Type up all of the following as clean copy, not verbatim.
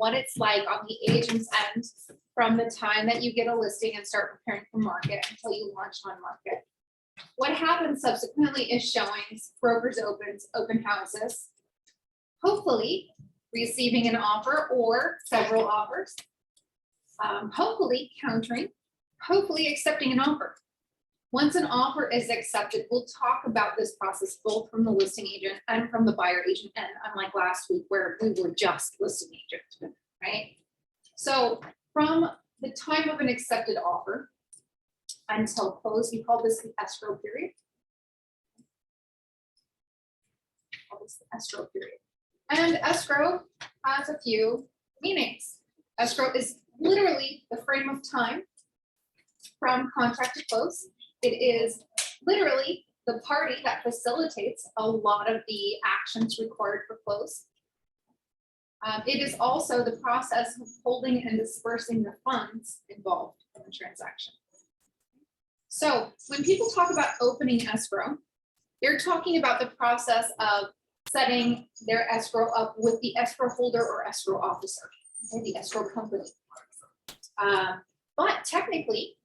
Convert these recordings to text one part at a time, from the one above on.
what it's like on the agent's end from the time that you get a listing and start preparing for market until you launch on market. What happens subsequently is showings, brokers opens, open houses, hopefully receiving an offer or several offers, hopefully countering, hopefully accepting an offer. Once an offer is accepted, we'll talk about this process both from the listing agent and from the buyer agent end, unlike last week where we were just listing agent, right? So from the time of an accepted offer until close, we call this the escrow period. Escrow period. And escrow has a few meanings. Escrow is literally the frame of time from contract to close. It is literally the party that facilitates a lot of the actions required for close. It is also the process of holding and dispersing the funds involved in the transaction. So when people talk about opening escrow, they're talking about the process of setting their escrow up with the escrow holder or escrow officer, or the escrow company. But technically,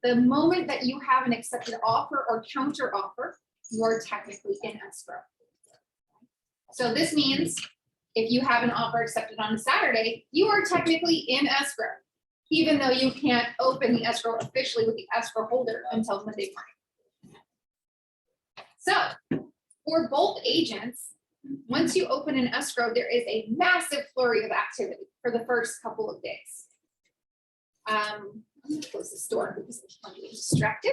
the moment that you have an accepted offer or counter offer, you are technically in escrow. So this means if you have an offer accepted on a Saturday, you are technically in escrow, even though you can't open the escrow officially with the escrow holder until Monday morning. So for both agents, once you open an escrow, there is a massive flurry of activity for the first couple of days. I'm going to close this door because I'm getting distracted.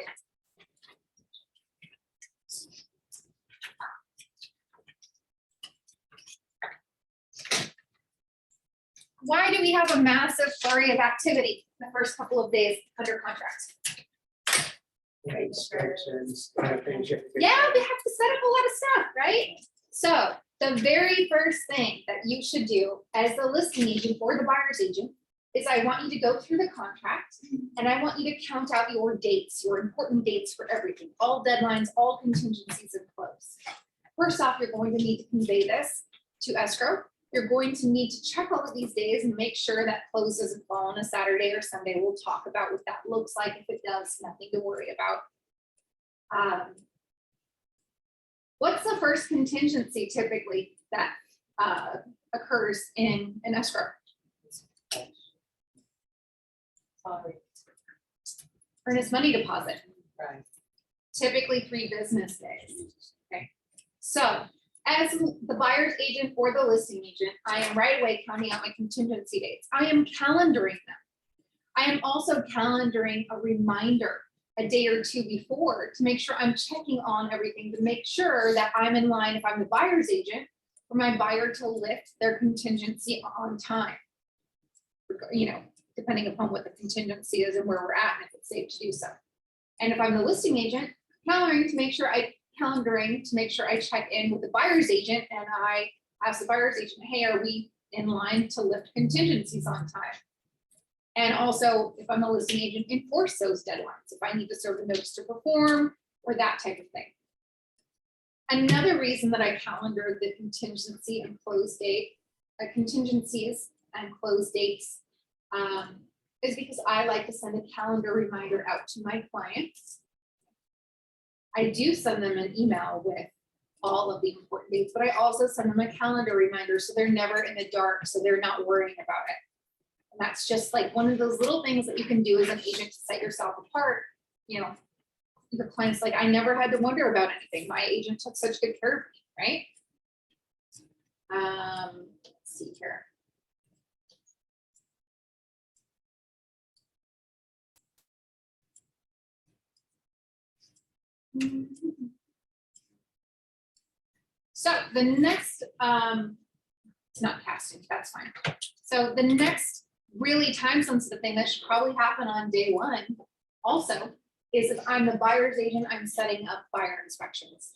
Why do we have a massive flurry of activity in the first couple of days under contract? Inspections, Yeah, we have to set up a lot of stuff, right? So the very first thing that you should do as the listing agent or the buyer's agent is I want you to go through the contract and I want you to count out your dates, your important dates for everything, all deadlines, all contingencies and close. First off, you're going to need to convey this to escrow. You're going to need to check all of these days and make sure that close doesn't fall on a Saturday or Sunday. We'll talk about what that looks like. If it does, nothing to worry about. What's the first contingency typically that occurs in an escrow? Earnest money deposit. Right. Typically 3 business days. Okay. So as the buyer's agent or the listing agent, I am right away counting out my contingency dates. I am calendaring them. I am also calendaring a reminder a day or 2 before to make sure I'm checking on everything to make sure that I'm in line if I'm the buyer's agent for my buyer to lift their contingency on time. You know, depending upon what the contingency is and where we're at and if it's safe to do so. And if I'm the listing agent, calendaring to make sure I check in with the buyer's agent and I ask the buyer's agent, hey, are we in line to lift contingencies on time? And also, if I'm a listing agent, enforce those deadlines if I need to serve a notice to perform or that type of thing. Another reason that I calendar the contingency and close date, contingencies and close dates is because I like to send a calendar reminder out to my clients. I do send them an email with all of the important dates, but I also send them a calendar reminder so they're never in the dark, so they're not worrying about it. And that's just like one of those little things that you can do as an agent to set yourself apart. You know, the client's like, I never had to wonder about anything. My agent took such good care of me, right? Let's see here. So the next, it's not casting, that's fine. So the next really time sensitive thing that should probably happen on day 1 also is if I'm the buyer's agent, I'm setting up buyer inspections.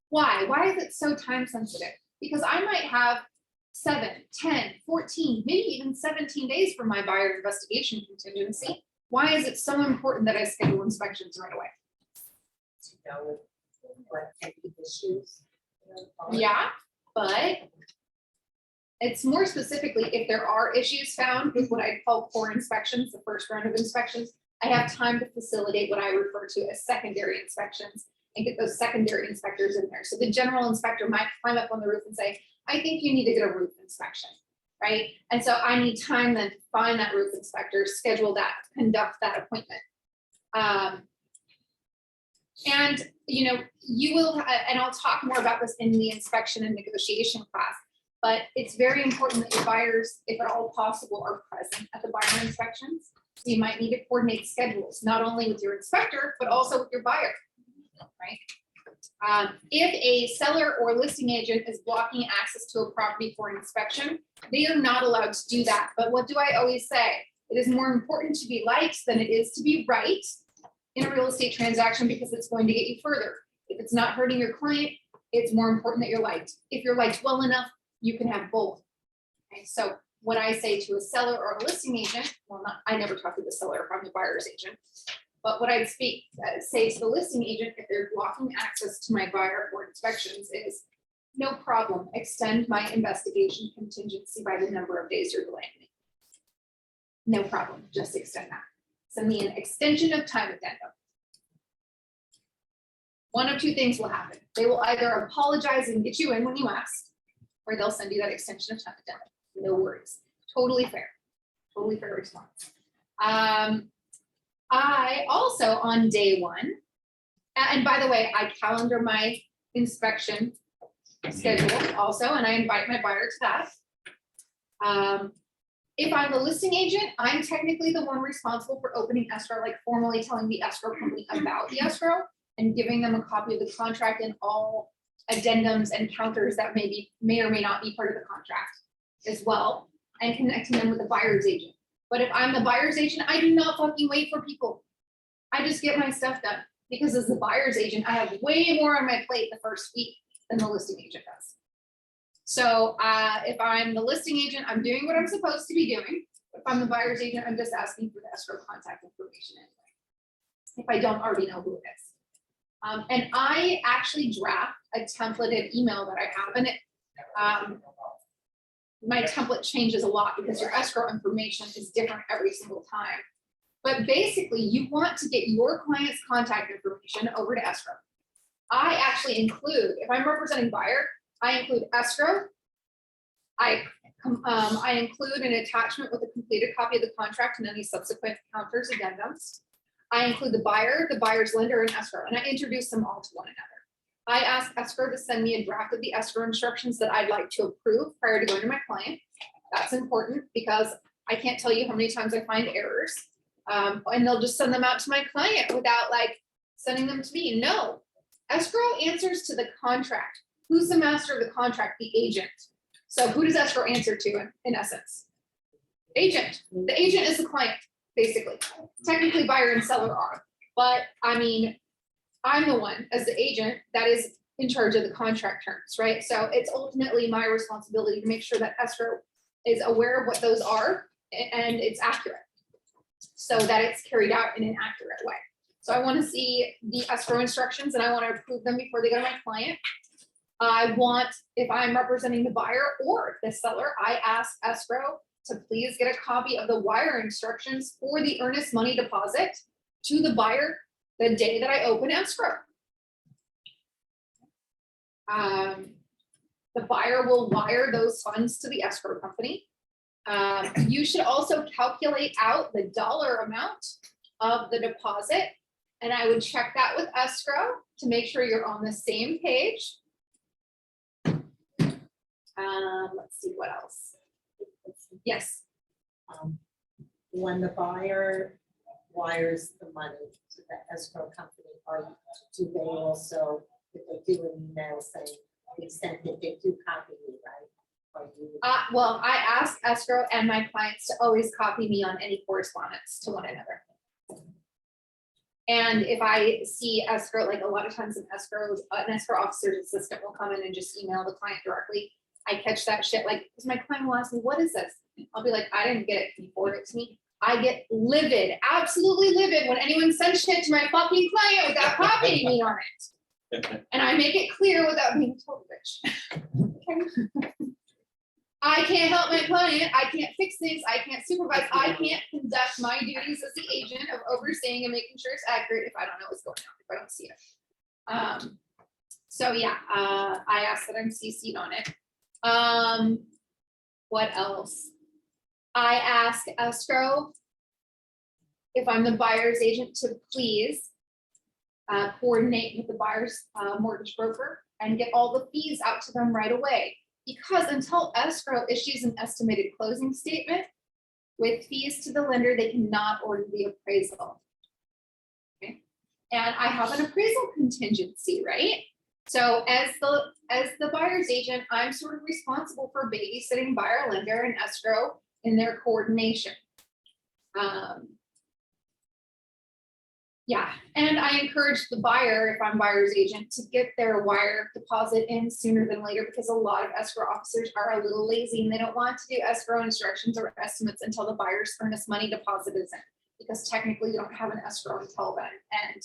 Why? Why is it so time sensitive? Because I might have 7, 10, 14, maybe even 17 days for my buyer investigation contingency. Why is it so important that I schedule inspections right away? To know what any issues. Yeah, but It's more specifically if there are issues found with what I call core inspections, the first round of inspections, I have time to facilitate what I refer to as secondary inspections and get those secondary inspectors in there. So the general inspector might climb up on the roof and say, I think you need to get a roof inspection, right? And so I need time then to find that roof inspector, schedule that, conduct that appointment. And you will, and I'll talk more about this in the inspection and negotiation class, but it's very important that your buyers, if at all possible, are present at the buyer inspections. So you might need to coordinate schedules, not only with your inspector, but also with your buyer, right? If a seller or listing agent is blocking access to a property for an inspection, they are not allowed to do that. But what do I always say? It is more important to be liked than it is to be right in a real estate transaction, because it's going to get you further. If it's not hurting your client, it's more important that you're liked. If you're liked well enough, you can have both. Okay, so what I say to a seller or a listing agent, well, I never talk to the seller if I'm the buyer's agent, but what I'd say to the listing agent if they're blocking access to my buyer for inspections is, no problem, extend my investigation contingency by the number of days you're delaying me. No problem, just extend that. Send me an extension of time addendum. One of two things will happen. They will either apologize and get you in when you asked, or they'll send you that extension of time addendum. No worries. Totally fair response. I also on day one, and by the way, I calendar my inspection schedule also, and I invite my buyer to that. If I'm the listing agent, I'm technically the one responsible for opening escrow, like formally telling the escrow company about the escrow and giving them a copy of the contract and all addendums and counters that may or may not be part of the contract as well, and connecting them with the buyer's agent. But if I'm the buyer's agent, I do not fucking wait for people. I just get my stuff done, because as the buyer's agent, I have way more on my plate the first week than the listing agent does. So if I'm the listing agent, I'm doing what I'm supposed to be doing. If I'm the buyer's agent, I'm just asking for the escrow contact information anyway, if I don't already know who it is. And I actually draft a templated email that I have, and it, my template changes a lot because your escrow information is different every single time. But basically, you want to get your client's contact information over to escrow. I actually include, if I'm representing buyer, I include escrow. I include an attachment with a completed copy of the contract and any subsequent counters, addendums. I include the buyer, the buyer's lender, and escrow, and I introduce them all to one another. I ask escrow to send me a draft of the escrow instructions that I'd like to approve prior to going to my client. That's important because I can't tell you how many times I find errors, and they'll just send them out to my client without like sending them to me. No, escrow answers to the contract. Who's the master of the contract? The agent. So who does escrow answer to in essence? Agent. The agent is the client, basically. Technically buyer and seller are, but I mean, I'm the one as the agent that is in charge of the contract terms, right? So it's ultimately my responsibility to make sure that escrow is aware of what those are and it's accurate, so that it's carried out in an accurate way. So I want to see the escrow instructions and I want to approve them before they go to my client. I want, if I'm representing the buyer or the seller, I ask escrow to please get a copy of the wire instructions for the earnest money deposit to the buyer the day that I open escrow. The buyer will wire those funds to the escrow company. You should also calculate out the dollar amount of the deposit, and I would check that with escrow to make sure you're on the same page. Let's see what else. Yes. When the buyer wires the money to the escrow company, do they also, if they do an email saying, the extent that they do copy me, right? Or you, Well, I ask escrow and my clients to always copy me on any correspondence to one another. And if I see escrow, like a lot of times an escrow officer's assistant will come in and just email the client directly. I catch that shit, like, because my client will ask me, what is this? I'll be like, I didn't get it, can you forward it to me? I get livid, absolutely livid when anyone sends shit to my fucking client without copying me on it. And I make it clear without being told bitch. Okay. I can't help my client, I can't fix things, I can't supervise, I can't conduct my duties as the agent of overseeing and making sure it's accurate if I don't know what's going on, if I don't see it. So yeah, I asked that I'm CC'd on it. What else? I ask escrow if I'm the buyer's agent to please coordinate with the buyer's mortgage broker and get all the fees out to them right away. Because until escrow issues an estimated closing statement with fees to the lender, they cannot order the appraisal. Okay, and I have an appraisal contingency, right? So as the buyer's agent, I'm sort of responsible for babysitting buyer, lender, and escrow in their coordination. Yeah, and I encourage the buyer, if I'm buyer's agent, to get their wire deposit in sooner than later, because a lot of escrow officers are a little lazy and they don't want to do escrow instructions or estimates until the buyer's earnest money deposit is in, because technically you don't have an escrow until then. And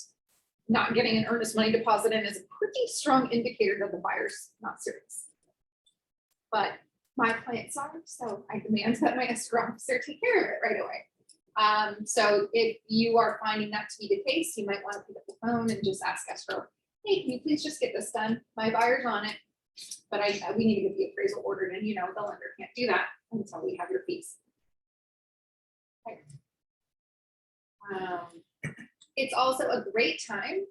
not getting an earnest money deposit in is a pretty strong indicator that the buyer's not serious. But my clients are, so I demand that my escrow officer take care of it right away. So if you are finding that to be the case, you might want to pick up the phone and just ask escrow, hey, can you please just get this done? My buyer's on it, but we need to get the appraisal ordered, and you know, the lender can't do that until we have your fees. Okay. It's also a great time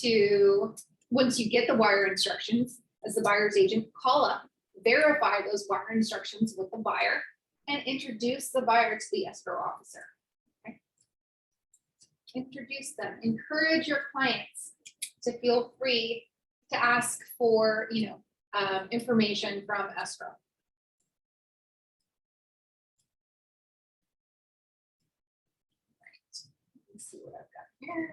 to, once you get the wire instructions, as the buyer's agent, call up, verify those wire instructions with the buyer, and introduce the buyer to the escrow officer. Okay. Introduce them. Encourage your clients to feel free to ask for, information from escrow. Right. Let's see what I've got here.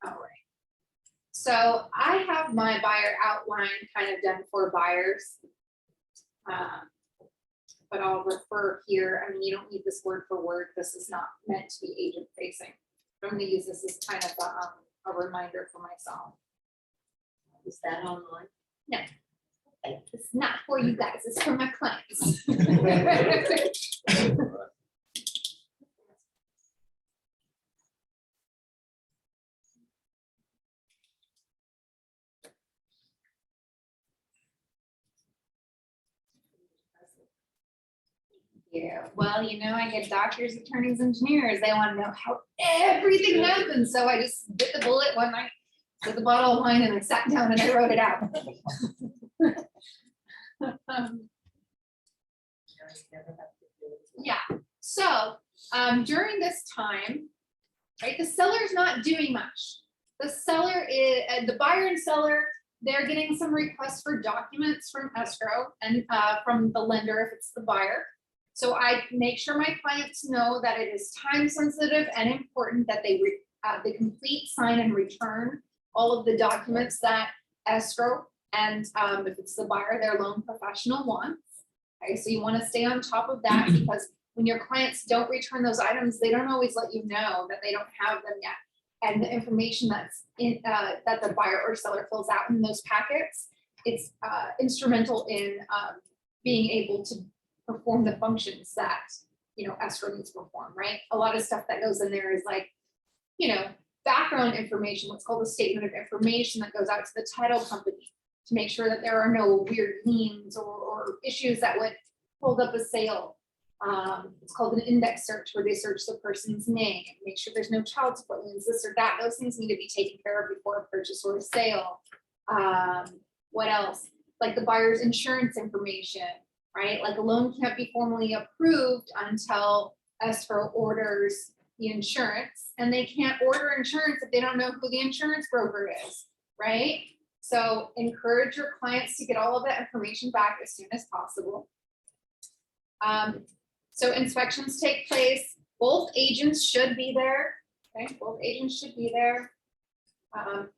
All right. So I have my buyer outline kind of done for buyers. But I'll refer here. I mean, you don't need this word for word. This is not meant to be agent facing. I'm going to use this as kind of a reminder for myself. Is that online? No. It's not for you guys. It's for my clients. Yeah, well, I get doctors, attorneys, engineers. They want to know how everything happens. So I just bit the bullet one night, took the bottle of wine, and I sat down and I wrote it out. Yeah. So during this time, right, the seller's not doing much. The seller is the buyer and seller. They're getting some requests for documents from escrow and from the lender if it's the buyer. So I make sure my clients know that it is time sensitive and important that they complete, sign, and return all of the documents that escrow and if it's the buyer, their loan professional wants. Okay, so you want to stay on top of that, because when your clients don't return those items, they don't always let you know that they don't have them yet. And the information that's in that the buyer or seller fills out in those packets, it's instrumental in being able to perform the functions that escrow needs to perform, right? A lot of stuff that goes in there is like, background information, what's called a statement of information that goes out to the title company to make sure that there are no weird liens or issues that would hold up a sale. It's called an index search, where they search the person's name, make sure there's no child support liens, this or that. Those things need to be taken care of before a purchase or a sale. What else? Like the buyer's insurance information, right? Like a loan can't be formally approved until escrow orders the insurance, and they can't order insurance if they don't know who the insurance broker is, right? So encourage your clients to get all of that information back as soon as possible. So inspections take place. Both agents should be there. Okay, both agents should be there.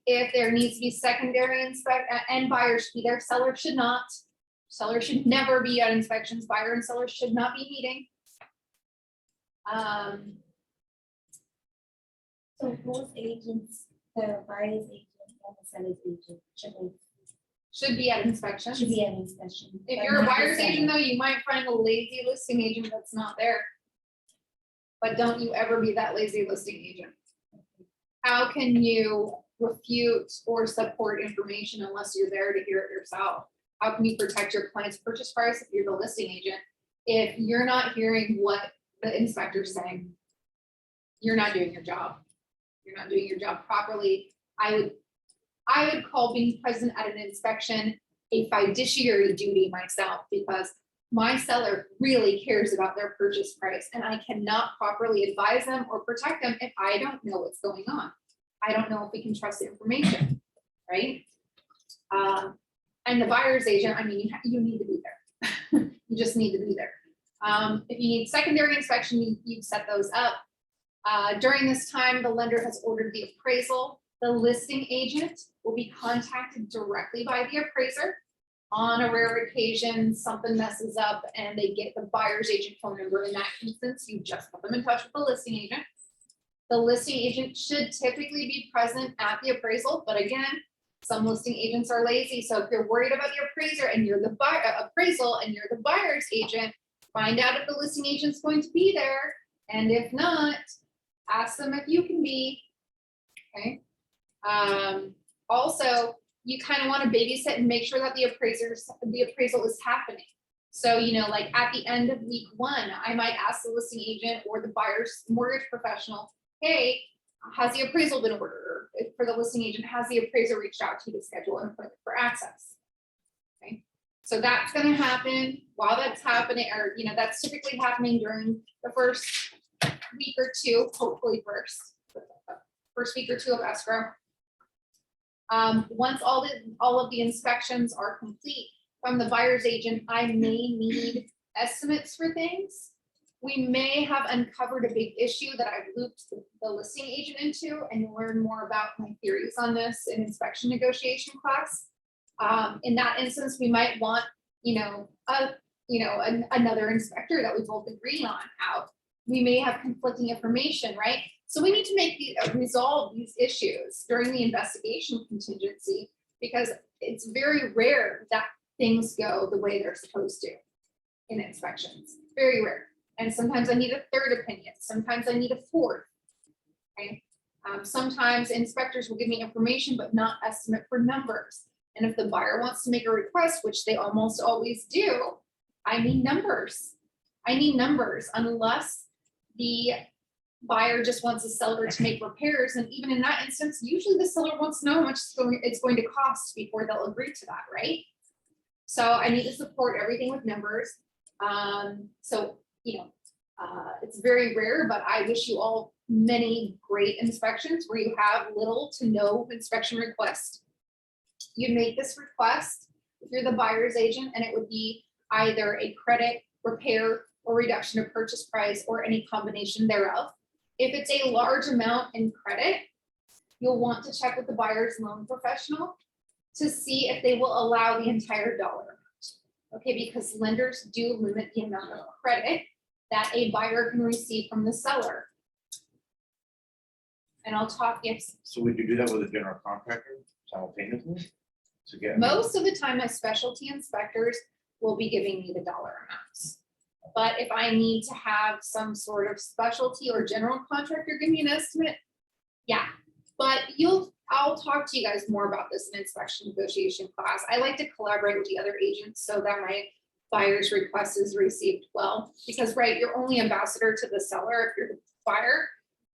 If there needs to be secondary and buyer should be there, seller should not. Seller should never be at inspections. Buyer and seller should not be meeting. So both agents, the buyer's agent and the seller's agent Should be at inspections. should be an inspection. If but you're a not the buyer's agent seller. though, you might find a lazy listing agent that's not there. But don't you ever be that lazy listing agent. How can you refute or support information unless you're there to hear it yourself? How can you protect your client's purchase price if you're the listing agent? If you're not hearing what the inspector's saying, you're not doing your job. You're not doing your job properly. I would call being present at an inspection a fiduciary duty myself, because my seller really cares about their purchase price and I cannot properly advise them or protect them if I don't know what's going on. I don't know if we can trust the information, right? And the buyer's agent, I mean, you need to be there. You just need to be there. If you need secondary inspection, you set those up. During this time, the lender has ordered the appraisal. The listing agent will be contacted directly by the appraiser. On a rare occasion, something messes up and they get the buyer's agent phone number. In that instance, you just put them in touch with the listing agent. The listing agent should typically be present at the appraisal, but again, some listing agents are lazy. So if you're worried about the appraiser and you're the appraisal and you're the buyer's agent, find out if the listing agent's going to be there. And if not, ask them if you can be. Okay. Also, you kind of want to babysit and make sure that the appraisal is happening. So, you know, like at the end of week 1, I might ask the listing agent or the buyer's mortgage professional, hey, has the appraisal been ordered? Or for the listing agent, has the appraiser reached out to you to schedule an appointment for access? Okay, so that's going to happen while that's happening, or, you know, that's typically happening during the first week or 2, hopefully first week or 2 of escrow. Once all of the inspections are complete from the buyer's agent, I may need estimates for things. We may have uncovered a big issue that I've looped the listing agent into, and you'll learn more about my theories on this in inspection negotiation class. In that instance, we might want, another inspector that we both agree on out. We may have conflicting information, right? So we need to resolve these issues during the investigation contingency, because it's very rare that things go the way they're supposed to in inspections. Very rare. And sometimes I need a third opinion. Sometimes I need a fourth. Okay. Sometimes inspectors will give me information, but not estimate for numbers. And if the buyer wants to make a request, which they almost always do, I need numbers. I need numbers, unless the buyer just wants the seller to make repairs. And even in that instance, usually the seller wants to know how much it's going to cost before they'll agree to that, right? So I need to support everything with numbers. It's very rare, but I wish you all many great inspections where you have little to no inspection request. You make this request if you're the buyer's agent, and it would be either a credit, repair, or reduction of purchase price, or any combination thereof. If it's a large amount in credit, you'll want to check with the buyer's loan professional to see if they will allow the entire dollar amount. Okay, because lenders do limit the amount of credit that a buyer can receive from the seller. And I'll talk, yes. So would you do that with a general contractor simultaneously? To get Most of the time, my specialty inspectors will be giving me the dollar amounts. But if I need to have some sort of specialty or general contractor give me an estimate, yeah. But I'll talk to you guys more about this in inspection negotiation class. I like to collaborate with the other agents so that my buyer's request is received well. Because, right, you're only ambassador to the seller if you're the buyer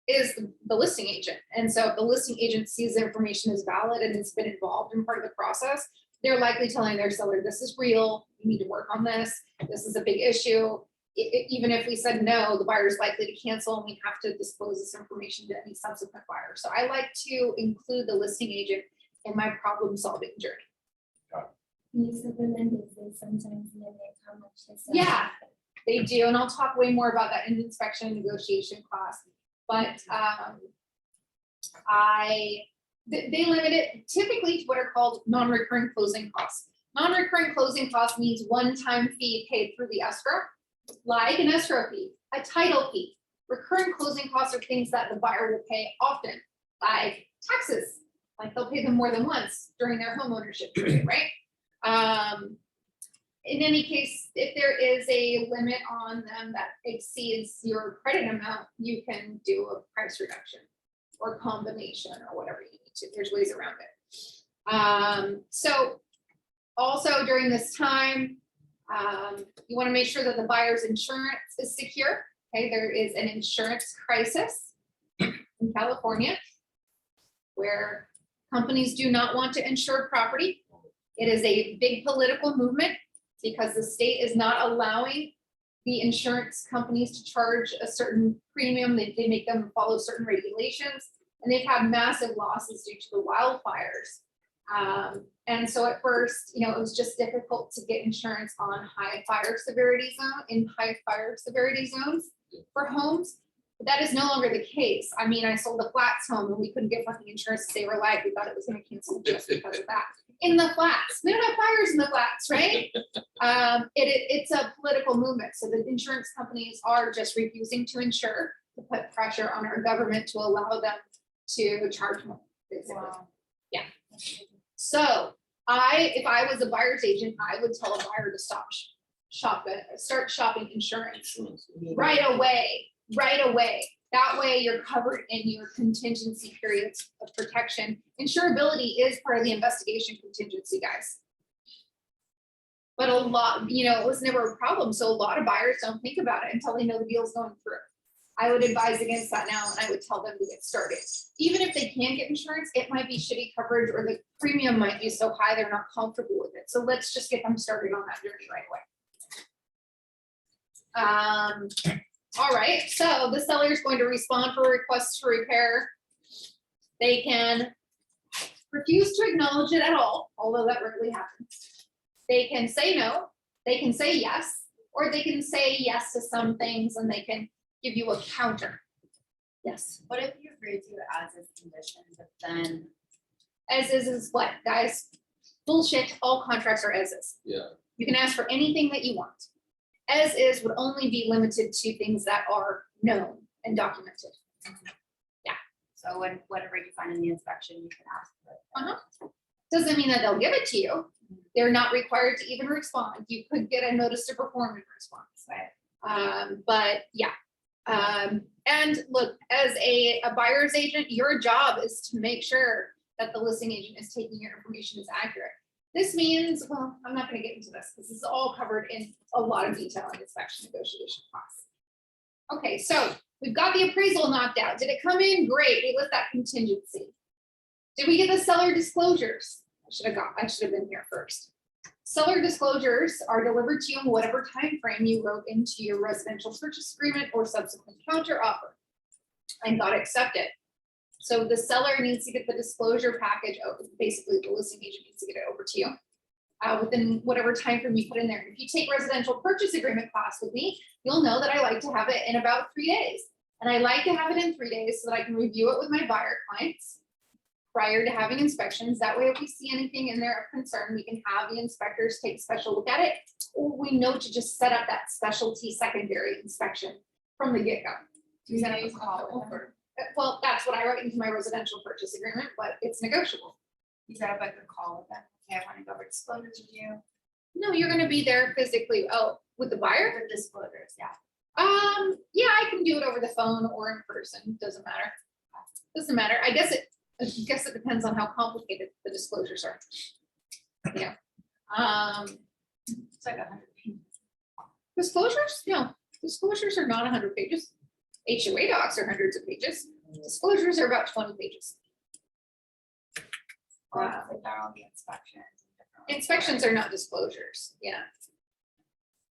is the listing agent. And so if the listing agent sees the information is valid and it's been involved in part of the process, they're likely telling their seller, this is real, you need to work on this, this is a big issue. Even if we said no, the buyer is likely to cancel and we have to disclose this information to any subsequent buyer. So I like to include the listing agent in my problem solving journey. Most of the lenders, they sometimes limit how much they sell. Yeah, they do. And I'll talk way more about that in the inspection and negotiation class. But they limit it typically to what are called non-recurring closing costs. Non-recurring closing cost means one-time fee paid through the escrow, like an escrow fee, a title fee. Recurring closing costs are things that the buyer will pay often, like taxes, like they'll pay them more than once during their home ownership period, right? In any case, if there is a limit on them that exceeds your credit amount, you can do a price reduction or combination or whatever you need to. There's ways around it. So also during this time, you want to make sure that the buyer's insurance is secure. Okay, there is an insurance crisis in California where companies do not want to insure property. It is a big political movement because the state is not allowing the insurance companies to charge a certain premium. They make them follow certain regulations, and they've had massive losses due to the wildfires. And so at first, it was just difficult to get insurance on high fire severity zones for homes. But that is no longer the case. I mean, I sold a flats home and we couldn't get fucking insurance to save our life. We thought it was going to cancel just because of that. In the flats, we don't have fires in the flats, right? It's a political movement. So the insurance companies are just refusing to insure, to put pressure on our government to allow them to charge more. Basically. Wow. Yeah. So if I was a buyer's agent, I would tell a buyer to start shopping insurance right away. That way you're covered in your contingency periods of protection. Insurability is part of the investigation contingency, guys. But a lot, it was never a problem. So a lot of buyers don't think about it until they know the deal's going through. I would advise against that now, and I would tell them to get started. Even if they can get insurance, it might be shitty coverage or the premium might be so high they're not comfortable with it. So let's just get them started on that journey right away. All right, so the seller is going to respond for requests for repair. They can refuse to acknowledge it at all, although that rarely happens. They can say no, they can say yes, or they can say yes to some things and they can give you a counter. Yes. What if you agree to as is conditions, but then As is what, guys? Bullshit, all contracts are as is. Yeah. You can ask for anything that you want. As is would only be limited to things that are known and documented. so when whatever you find in the inspection, you can ask for it. Doesn't mean that they'll give it to you. They're not required to even respond. You could get a notice to perform in response. Right. But yeah. And look, as a buyer's agent, your job is to make sure that the listing agent is taking your information as accurate. This means, well, I'm not going to get into this because this is all covered in a lot of detail in inspection negotiation costs. Okay, so we've got the appraisal knocked out. Did it come in? Great. We list that contingency. Did we get the seller disclosures? I should have been here first. Seller disclosures are delivered to you in whatever time frame you wrote into your residential purchase agreement or subsequent counter offer and got accepted. So the seller needs to get the disclosure package over. Basically, the listing agent needs to get it over to you within whatever time frame you put in there. If you take residential purchase agreement class with me, you'll know that I like to have it in about 3 days. And I like to have it in 3 days so that I can review it with my buyer clients prior to having inspections. That way, if we see anything in there of concern, we can have the inspectors take a special look at it, or we know to just set up that specialty secondary inspection from the get-go. Do you use call over? Well, that's what I write into my residential purchase agreement, but it's negotiable. You set up like a call with them. Okay, I want to go over disclosures with you. No, you're gonna be there physically. Oh, with the buyer? For disclosures, yeah. Yeah, I can do it over the phone or in person. Doesn't matter. Doesn't matter. I guess it depends on how complicated the disclosures are. Yeah. It's like 100 pages. Disclosures? No, disclosures are not 100 pages. HOA docs are hundreds of pages. Disclosures are about 20 pages. Like that, all the inspections. Inspections are not disclosures. Yeah.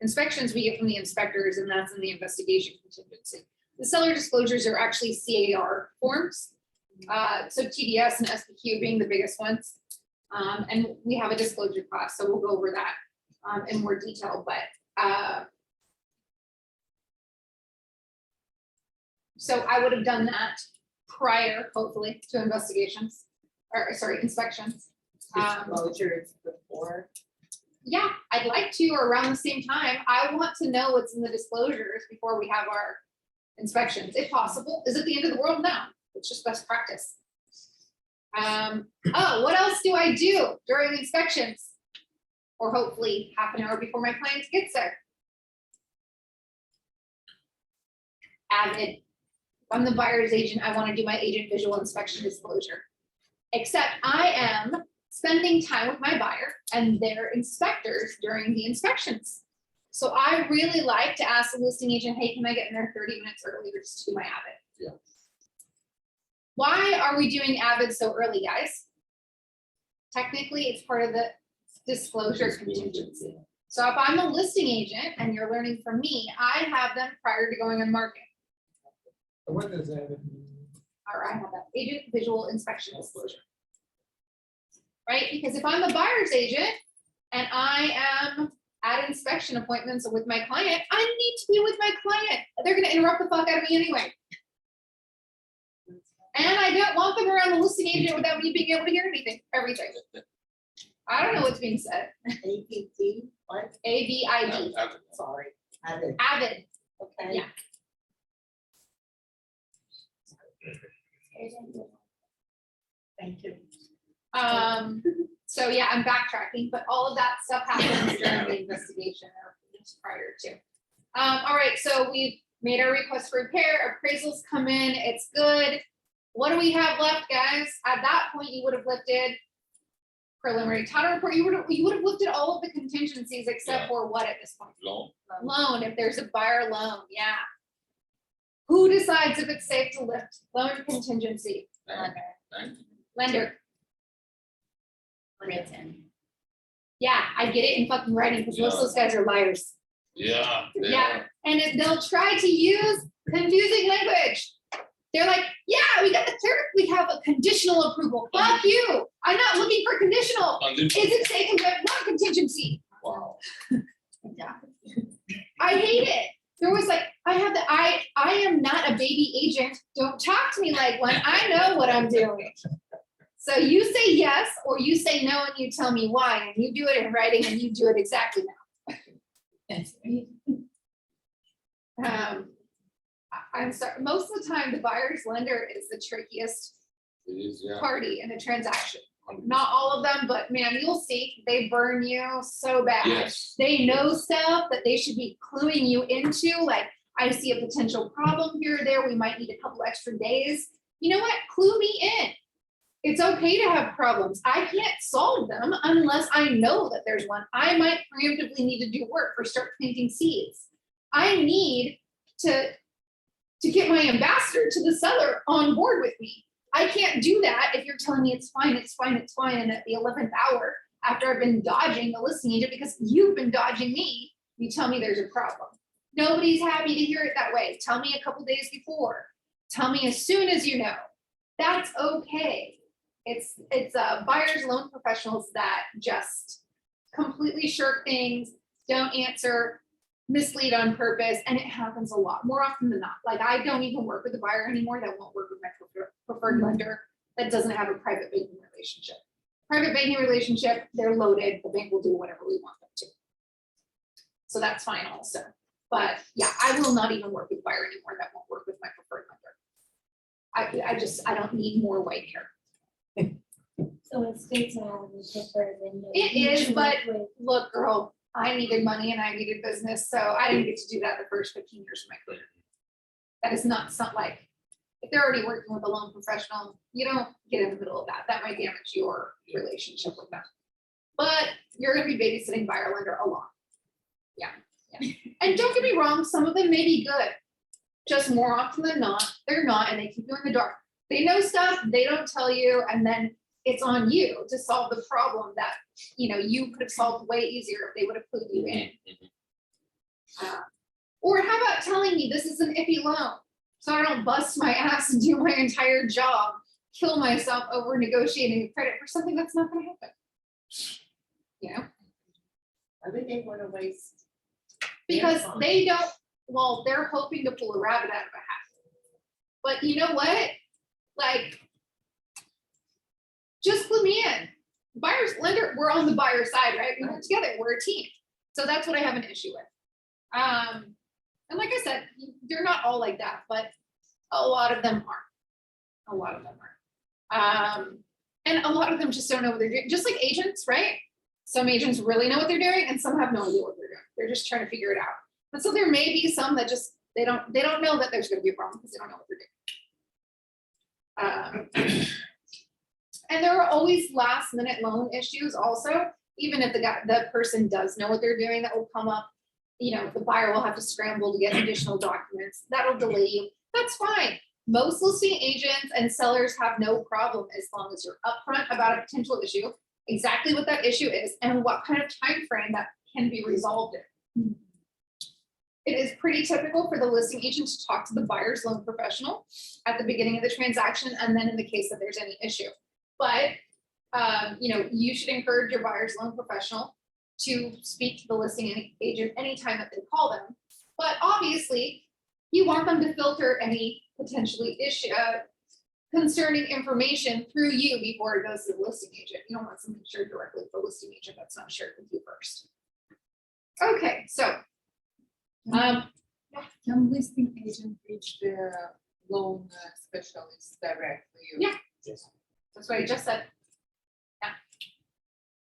Inspections we get from the inspectors, and that's in the investigation contingency. The seller disclosures are actually CAR forms. So TDS and SPQ being the biggest ones. And we have a disclosure class, so we'll go over that in more detail, but so I would have done that prior, hopefully, to investigations, or sorry, inspections. Disclosures before. Yeah, I'd like to, or around the same time. I want to know what's in the disclosures before we have our inspections, if possible. Is it the end of the world? No, it's just best practice. Oh, what else do I do during inspections? Or hopefully half an hour before my client gets there. Avid. If I'm the buyer's agent, I want to do my agent visual inspection disclosure. Except I am spending time with my buyer and their inspectors during the inspections. So I really like to ask the listing agent, hey, can I get in there 30 minutes earlier just to do my Avid? Yeah. Why are we doing Avid so early, guys? Technically, it's part of the disclosure contingency. So if I'm a listing agent and you're learning from me, I have them prior to going on market. What does that mean? Or I have that agent visual inspection disclosure. Right? Because if I'm a buyer's agent and I am at inspection appointments with my client, I need to be with my client. They're going to interrupt the fuck out of me anyway. And I don't want them around the listing agent without me being able to hear everything. I don't know what's being said. ABD, what? AVID. Sorry, Avid, Avid. okay? Yeah. Thank you. So yeah, I'm backtracking, but all of that stuff happens during the investigation or just prior to. All right, so we've made our request for repair, appraisals come in, it's good. What do we have left, guys? At that point, you would have lifted preliminary title report, you would have lifted all of the contingencies except for what at this point? Loan, if there's a buyer loan, yeah. Who decides if it's safe to lift loan contingency? Lender. Written. Yeah, I get it in fucking writing because most of those guys are liars. Yeah. Yeah, and they'll try to use confusing language. They're like, yeah, we got the clear, we have a conditional approval. Fuck you. I'm not looking for conditional. Is it safe to lift loan contingency? Wow. Yeah. I hate it. There was like, I am not a baby agent. Don't talk to me like one. I know what I'm doing. So you say yes, or you say no, and you tell me why, and you do it in writing, and you do it exactly now. I'm sorry, most of the time, the buyer's lender is the trickiest It is, yeah. party in a transaction. Not all of them, but man, you'll see, they burn you so bad. Yes. They know stuff that they should be cluing you into, like, I see a potential problem here or there, we might need a couple extra days. You know what, clue me in. It's okay to have problems. I can't solve them unless I know that there's one. I might preemptively need to do work or start planting seeds. I need to get my ambassador to the seller on board with me. I can't do that if you're telling me it's fine, it's fine, it's fine, and at the 11th hour, after I've been dodging the listing agent because you've been dodging me, you tell me there's a problem. Nobody's happy to hear it that way. Tell me a couple days before. Tell me as soon as you know. That's okay. It's buyers loan professionals that just completely shirk things, don't answer, mislead on purpose, and it happens a lot, more often than not. Like, I don't even work with a buyer anymore that won't work with my preferred lender that doesn't have a private banking relationship. Private banking relationship, they're loaded, the bank will do whatever we want them to. So that's fine also. But yeah, I will not even work with a buyer anymore that won't work with my preferred lender. I don't need more white hair. So it's good to have a preferred vendor. It is, but look, girl, I needed money and I needed business, so I didn't get to do that the first 15 years of my career. That is not something like, if they're already working with a loan professional, you don't get in the middle of that. That might damage your relationship with them. But you're gonna be babysitting buyer lender a lot. Yeah. And don't get me wrong, some of them may be good. Just more often than not, they're not, and they keep you in the dark. They know stuff, they don't tell you, and then it's on you to solve the problem that, you could have solved way easier if they would have put you in. Or how about telling me this is an iffy loan, so I don't bust my ass and do my entire job, kill myself over negotiating credit for something that's not gonna happen. Why would they want to waste? Because they don't, well, they're hoping to pull a rabbit out of a hat. But you know what? Like, just clue me in. Buyers, lender, we're on the buyer side, right? We work together, we're a team. So that's what I have an issue with. And like I said, they're not all like that, but a lot of them are. A lot of them are. And a lot of them just don't know what they're doing, just like agents, right? Some agents really know what they're doing and some have no idea what they're doing. They're just trying to figure it out. And so there may be some that just, they don't know that there's gonna be a problem because they don't know what they're doing. And there are always last minute loan issues also, even if the person does know what they're doing, that will come up. You know, the buyer will have to scramble to get additional documents. That'll delay you. That's fine. Most listing agents and sellers have no problem as long as you're upfront about a potential issue, exactly what that issue is, and what kind of time frame that can be resolved in. It is pretty typical for the listing agent to talk to the buyer's loan professional at the beginning of the transaction, and then in the case that there's any issue. But you know, you should encourage your buyer's loan professional to speak to the listing agent anytime that they call them. But obviously, you want them to filter any potentially concerning information through you before it goes to the listing agent. You don't want something shared directly with the listing agent that's not shared with you first. Okay, so Can listing agent reach the loan specialist directly? Yeah. That's what I just said. Yeah.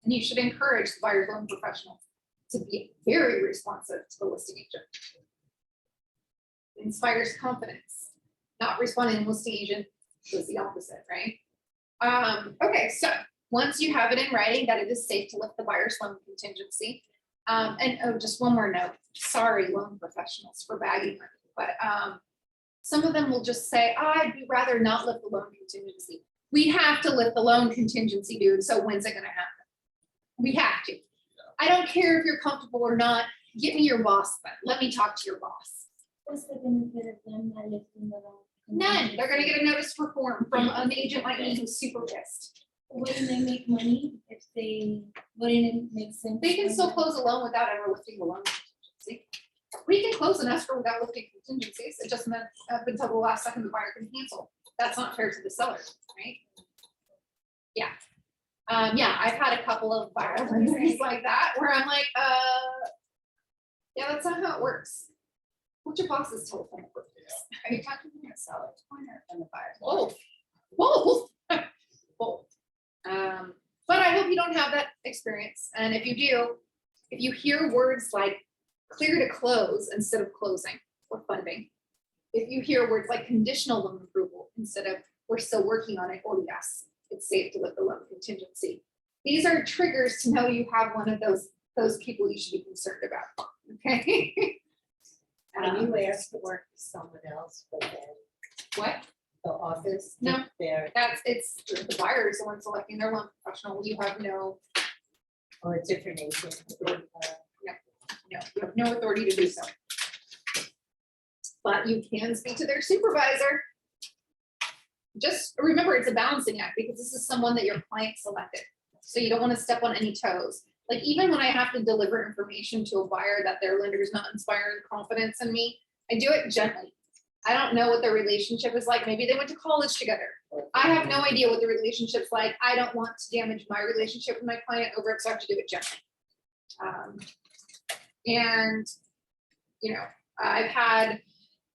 And you should encourage the buyer loan professional to be very responsive to the listing agent. It inspires confidence. Not responding to listing agent is the opposite, right? Okay, so once you have it in writing that it is safe to lift the buyer's loan contingency, and oh, just one more note, sorry, loan professionals for bagging money, but some of them will just say, I'd rather not lift the loan contingency. We have to lift the loan contingency, dude, so when's it gonna happen? We have to. I don't care if you're comfortable or not, get me your boss, but let me talk to your boss. What's the benefit of them not lifting the loan? None, they're gonna get a notice to perform from an agent like me who's super pissed. Wouldn't they make money if they, wouldn't it make sense? They can for still them? close a loan without ever lifting the loan contingency. We can close an escrow without lifting contingencies, it just meant up until the last second the buyer can cancel. That's not fair to the seller, right? Yeah. Yeah, I've had a couple of buyer lenders like that where I'm like, yeah, that's not how it works. What's your boss's telephone number? Are you talking from the seller's point or from the buyer's? Both. Both. Both. But I hope you don't have that experience. And if you do, if you hear words like clear to close instead of closing or funding, if you hear words like conditional loan approval instead of we're still working on it, or yes, it's safe to lift the loan contingency. These are triggers to know you have one of those people you should be concerned about. Okay. When you ask to work for someone else, but then What? the office. No. There, It's the buyer is the one selecting their loan professional. You have no, or a different agent. you have no authority to do so. But you can speak to their supervisor. Just remember, it's a balancing act because this is someone that your client selected. So you don't want to step on any toes. Like even when I have to deliver information to a buyer that their lender is not inspiring confidence in me, I do it gently. I don't know what their relationship is like. Maybe they went to college together. I have no idea what the relationship's like. I don't want to damage my relationship with my client over it, so I have to do it gently. And, you know, I've had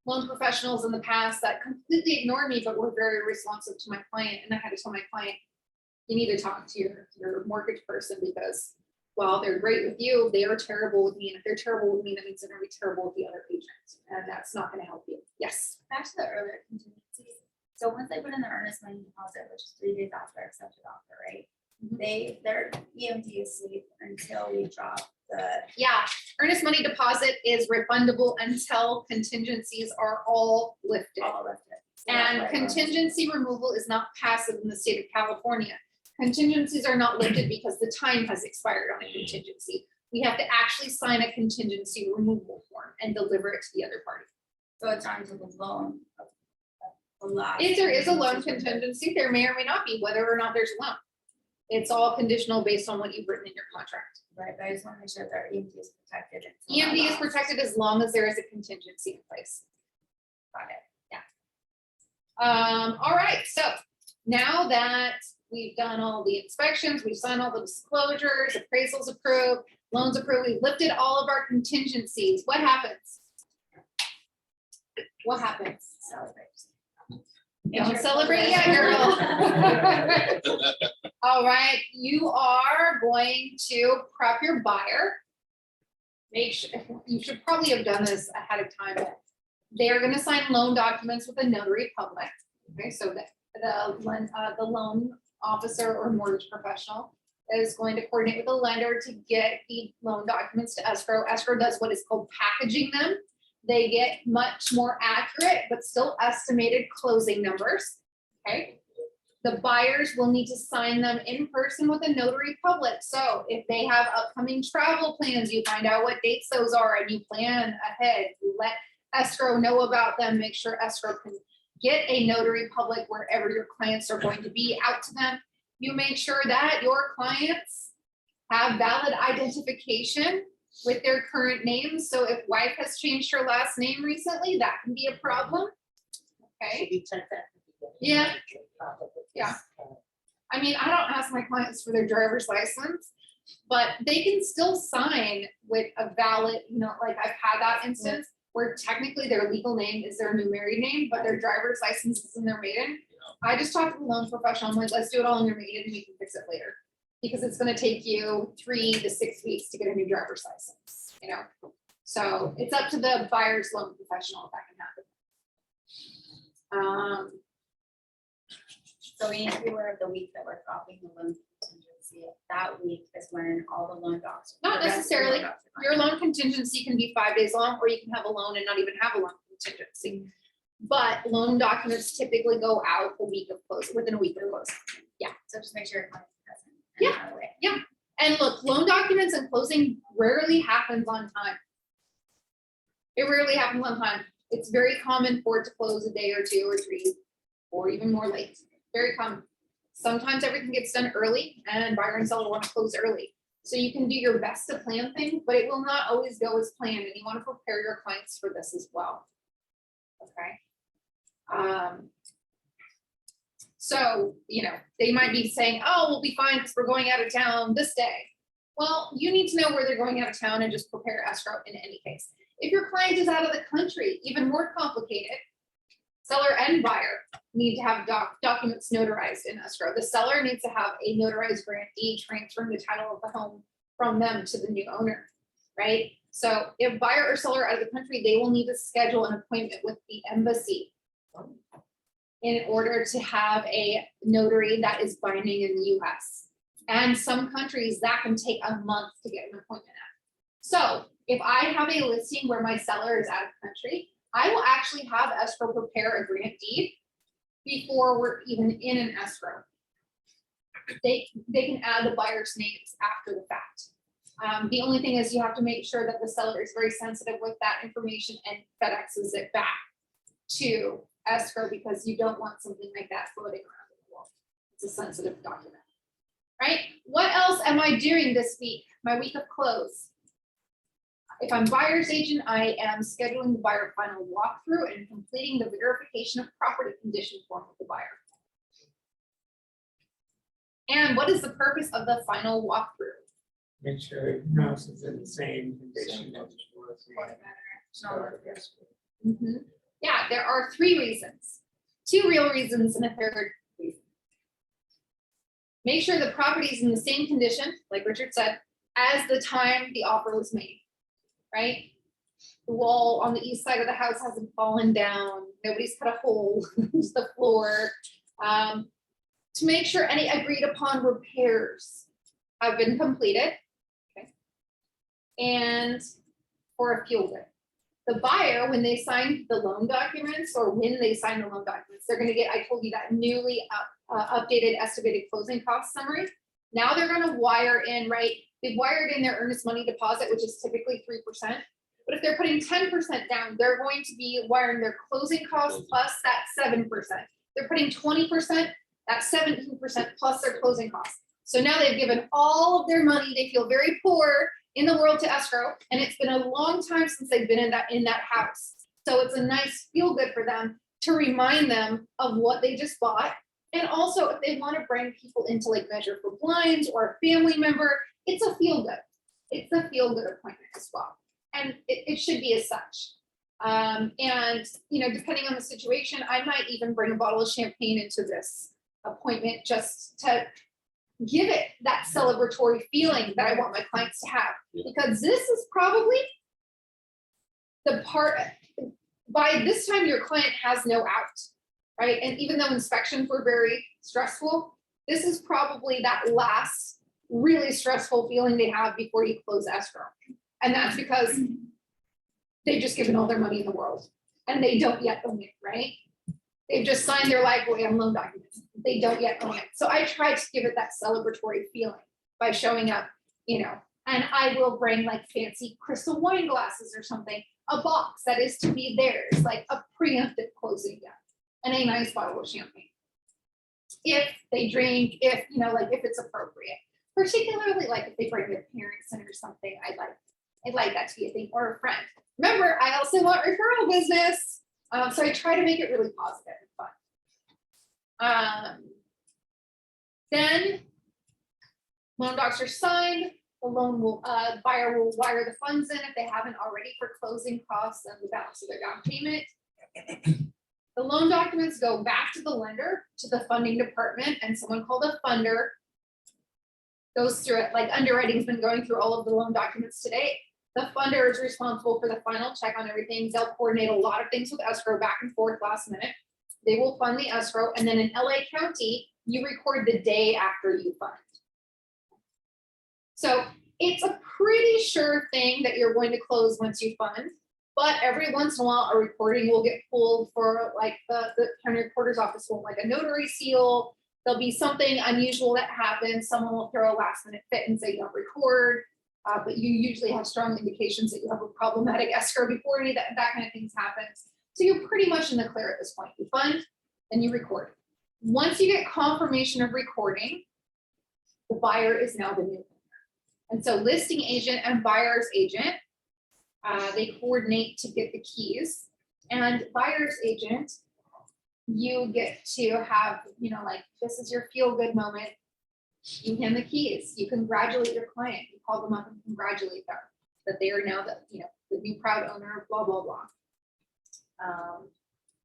loan professionals in the past that completely ignore me, but were very responsive to my client. And I had to tell my client, you need to talk to your mortgage person because while they're great with you, they are terrible with me. And if they're terrible with me, that means they're gonna be terrible with the other agent. And that's not gonna help you. Yes. Back to the earlier contingencies. So once they put in the earnest money deposit, which is 3 days after accepted offer, right? Their EMD is safe until we drop the. Yeah, earnest money deposit is refundable until contingencies are all lifted. All lifted. So And that's why we're- contingency removal is not passive in the state of California. Contingencies are not lifted because the time has expired on a contingency. We have to actually sign a contingency removal form and deliver it to the other party. So it's on to the loan. The last If there is a loan contingency. contingency, there may or may not be, whether or not there's a loan. It's all conditional based on what you've written in your contract. Right, but I just want to make sure that our EMD is protected. until EMD that is last- protected as long as there is a contingency in place. Got it. All right, so now that we've done all the inspections, we've signed all the disclosures, appraisals approved, loans approved, we've lifted all of our contingencies. What happens? What happens? Celebrate. Don't celebrate yet, girl. All right, you are going to prep your buyer. Make sure, you should probably have done this ahead of time, but they are gonna sign loan documents with a notary public. Okay, so that the loan officer or mortgage professional is going to coordinate with the lender to get the loan documents to escrow. Escrow does what is called packaging them. They get much more accurate, but still estimated closing numbers, okay? The buyers will need to sign them in person with a notary public. So if they have upcoming travel plans, you find out what dates those are and you plan ahead. You let escrow know about them, make sure escrow can get a notary public wherever your clients are going to be out to them. You make sure that your clients have valid identification with their current names. So if wife has changed her last name recently, that can be a problem. Okay, Should we check that? Yeah. Probably. Yeah. I mean, I don't ask my clients for their driver's license, but they can still sign with a valid, you know, like I've had that instance where technically their legal name is their new married name, but their driver's license is in their maiden. I just talked to the loan professional, I'm like, let's do it all in your maiden and we can fix it later. Because it's gonna take you 3 to 6 weeks to get a new driver's license, you know? So it's up to the buyer's loan professional if that can happen. So we need to be aware of the week that we're dropping the loan contingency. That week is when all the loan docs. Not the rest of the loan necessarily. docs are Your fine. loan contingency can be 5 days long, or you can have a loan and not even have a loan contingency. But loan documents typically go out a week of close, within a week of close. So just make sure your client's present. Yeah. and out of the way. And look, loan documents and closing rarely happens on time. It rarely happens on time. It's very common for it to close a day or 2 or 3, or even more late. Very common. Sometimes everything gets done early and buyer and seller want to close early. So you can do your best to plan things, but it will not always go as planned, and you want to prepare your clients for this as well. Okay. So, you know, they might be saying, oh, we'll be fine because we're going out of town this day. Well, you need to know where they're going out of town and just prepare escrow in any case. If your client is out of the country, even more complicated, seller and buyer need to have documents notarized in escrow. The seller needs to have a notarized grant deed transferring the title of the home from them to the new owner, right? So if buyer or seller are out of the country, they will need to schedule an appointment with the embassy in order to have a notary that is binding in the US. And some countries that can take a month to get an appointment at. So if I have a listing where my seller is out of the country, I will actually have escrow prepare a grant deed before we're even in an escrow. They can add the buyer's names after the fact. The only thing is you have to make sure that the seller is very sensitive with that information and FedExes it back to escrow, because you don't want something like that floating around in the world. It's a sensitive document, right? What else am I doing this week? My week of close. If I'm buyer's agent, I am scheduling the buyer final walkthrough and completing the verification of property condition form with the buyer. And what is the purpose of the final walkthrough? Make sure the house is in the same condition as it was. Yeah, there are 3 reasons, 2 real reasons and a 3rd reason. Make sure the property is in the same condition, like Richard said, as the time the offer was made, right? The wall on the east side of the house hasn't fallen down, nobody's cut a hole into the floor. To make sure any agreed upon repairs have been completed. Okay. And for a fuel good. The buyer, when they sign the loan documents, or when they sign the loan documents, they're gonna get, I told you, that newly updated estimated closing cost summary. Now they're gonna wire in, right? They've wired in their earnest money deposit, which is typically 3%. But if they're putting 10% down, they're going to be wiring their closing costs plus that 7%. They're putting 20%, that's 17% plus their closing costs. So now they've given all of their money. They feel very poor in the world to escrow, and it's been a long time since they've been in that house. So it's a nice feel good for them to remind them of what they just bought And also, if they want to bring people into like measure for blinds or a family member, it's a feel good. It's a feel good appointment as well. And it should be as such. And, you know, depending on the situation, I might even bring a bottle of champagne into this appointment just to give it that celebratory feeling that I want my clients to have. Yeah. Because this is probably the part, by this time, your client has no out, right? And even though inspections were very stressful, this is probably that last really stressful feeling they have before you close escrow. And that's because they've just given all their money in the world and they don't yet own it, right? They've just signed their life away on loan documents. They don't yet own it. So I try to give it that celebratory feeling by showing up, you know, and I will bring like fancy crystal wine glasses or something, a box that is to be theirs, like a preemptive closing gift, and a nice bottle of champagne. If they drink, if, you know, like if it's appropriate, particularly like if they bring their parents in or something, I'd like that to be a thing, or a friend. Remember, I also want referral business. So I try to make it really positive and fun. Then loan docs are signed. The loan will, buyer will wire the funds in if they haven't already for closing costs and the balance of their down payment. The loan documents go back to the lender, to the funding department, and someone called a funder goes through it. Like underwriting's been going through all of the loan documents today. The funder is responsible for the final check on everything. They'll coordinate a lot of things with escrow back and forth last minute. They will fund the escrow, and then in LA County, you record the day after you fund. So it's a pretty sure thing that you're going to close once you fund, but every once in a while, a recording will get pulled for like the county recorder's office will like a notary seal. There'll be something unusual that happens. Someone will throw a last minute fit and say don't record. But you usually have strong indications that you have a problematic escrow before any of that kind of things happens. So you're pretty much in the clear at this point. You fund, then you record. Once you get confirmation of recording, the buyer is now the new owner. And so listing agent and buyer's agent, they coordinate to get the keys. And buyer's agent, you get to have, you know, like this is your feel good moment. You hand the keys, you congratulate your client, you call them up and congratulate them that they are now the, you know, the new proud owner of blah, blah, blah.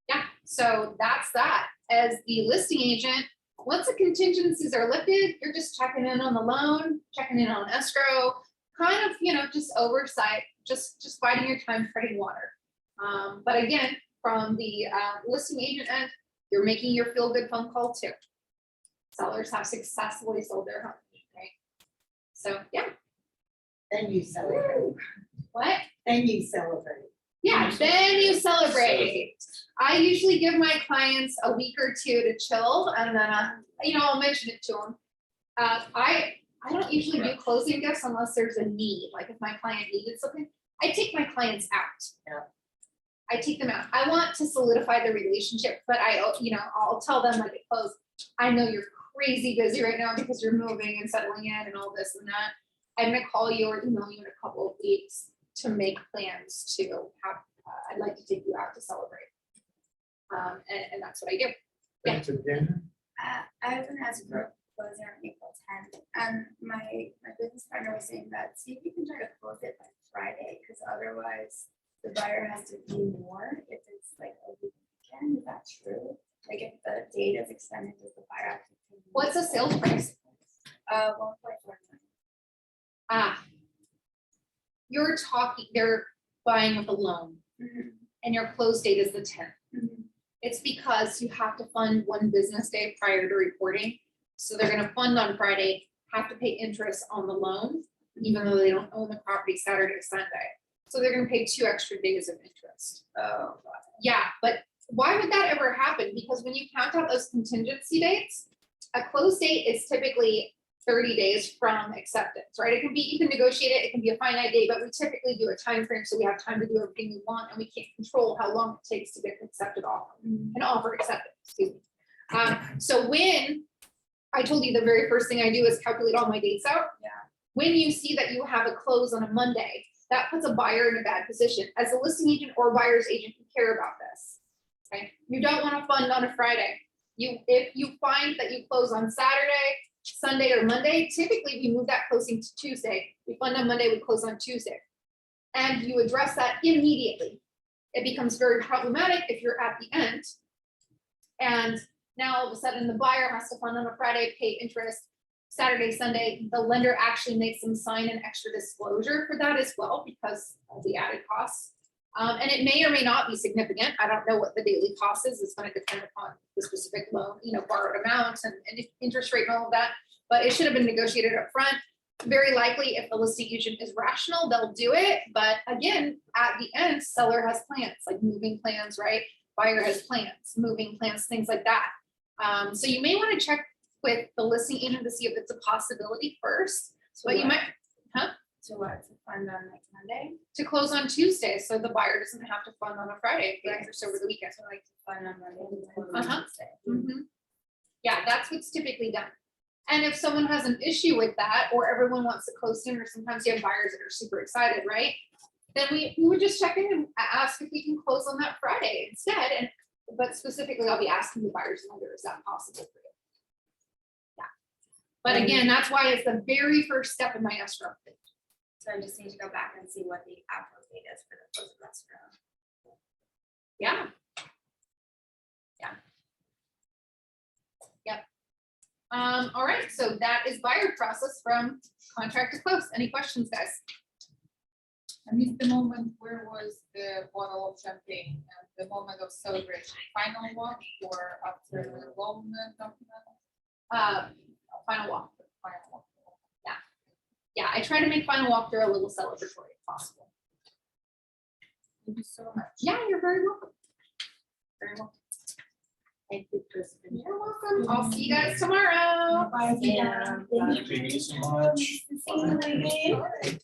Yeah, so that's that. As the listing agent, once the contingencies are lifted, you're just checking in on the loan, checking in on escrow, kind of, you know, just oversight, just biding your time, treading water. But again, from the listing agent end, you're making your feel good phone call too. Sellers have successfully sold their home, right? So, yeah. Then you celebrate. What? Then you celebrate. Yeah, then you celebrate. I usually give my clients a week or two to chill, and then, you know, I'll mention it to them. I don't usually do closing gifts unless there's a need. Like if my client needed something, I take my clients out. Yeah. I take them out. I want to solidify the relationship, but you know, I'll tell them like at close, I know you're crazy busy right now because you're moving and settling in and all this and that. I'm gonna call you or email you in a couple of weeks to make plans to have, I'd like to take you out to celebrate. And that's what I do. Yeah. That's a dinner. I was gonna ask you for closing on April 10th, and my business partner was saying that, see if you can try to close it by Friday, because otherwise the buyer has to do more if it's like a weekend. Is that true? Like if the date is extended, does the buyer have to pay more? What's the sales price? 1.4 You're talking, they're buying with a loan million. and your close date is the 10th. Mhm. It's because you have to fund one business day prior to reporting. So they're gonna fund on Friday, have to pay interest on the loan, even though they don't own the property Saturday or Sunday. So they're gonna pay 2 extra days of interest. Oh, Yeah, but why would that ever happen? Because when you count out those contingency dates, a close date is typically 30 days from acceptance, right? It can be, you can negotiate it, it can be a finite date, but we typically do a time frame so we have time to do everything we want, and we can't control how long it takes to get an accepted offer, an offer accepted, excuse me. So when I told you the very first thing I do is calculate all my dates out. Yeah. When you see that you have a close on a Monday, that puts a buyer in a bad position. As a listing agent or buyer's agent, you care about this. Okay, you don't want to fund on a Friday. If you find that you close on Saturday, Sunday, or Monday, typically we move that closing to Tuesday. We fund on Monday, we close on Tuesday. And you address that immediately. It becomes very problematic if you're at the end. And now all of a sudden the buyer has to fund on a Friday, pay interest Saturday, Sunday. The lender actually makes them sign an extra disclosure for that as well because of the added costs. And it may or may not be significant. I don't know what the daily cost is. It's going to depend upon the specific loan, borrowed amounts and interest rate and all of that. But it should have been negotiated up front. Very likely, if the listing agent is rational, they'll do it. But again, at the end, seller has plans, like moving plans, right? Buyer has plans, moving plans, things like that. So you may want to check with the listing agent to see if it's a possibility first. But you might, To what, to fund on like Monday? to close on Tuesday, so the buyer doesn't have to fund on a Friday, pay interest over the weekend. So like to fund on Monday. and close on Uh-huh. Tuesday. Mhm. Yeah, that's what's typically done. And if someone has an issue with that, or everyone wants to close sooner, sometimes you have buyers that are super excited, right? Then we would just check in and ask if we can close on that Friday instead. But specifically, I'll be asking the buyer's lender, is that possible for you? Yeah. But again, that's why it's the very first step in my escrow. So I just need to go back and see what the actual date is for the close of escrow. Yeah. Yeah. Yep. All right, so that is buyer process from contract to close. Any questions, guys? I missed the moment, where was the bottle of champagne and the moment of celebration? Final one or after the loan document? Final walk. Final one. Yeah, I try to make final walkthrough a little celebratory if possible. Thank you so much. Yeah, you're very welcome. Very welcome. Thank you, Kristen. You're welcome. I'll see you guys tomorrow. Yeah. Thank you so much. See you later.